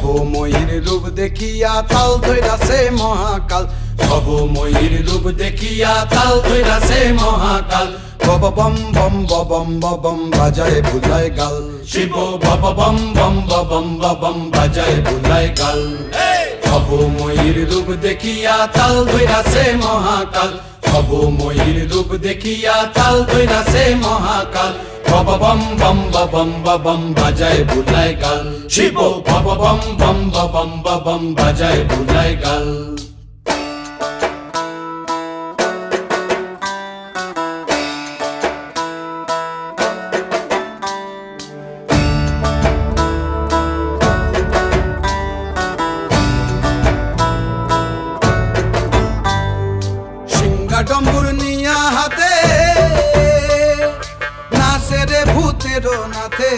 ভবময়ীর রূপ দেখিয়া তাল ধইরাছে মহাকাল, ভবময়ীর রূপ দেখিয়া তাল ধইরাছে মহাকাল। বব বম বম বম বম বাজায় বুলায় গাল, শিব বব বম বম বম বম বাজায় বুলায় গাল। ভবময়ীর রূপ দেখিয়া তাল ধইরাছে মহাকাল, ভবময়ীর রূপ দেখিয়া তাল ধইরাছে মহাকাল। বব বম বম বম বম বাজায় বুলায় গাল, শিব বব বম বম বম বাজায় বুলায় গাল। ডম্বুর নিয়া হাতে নাচে রে ভূতের নাথে,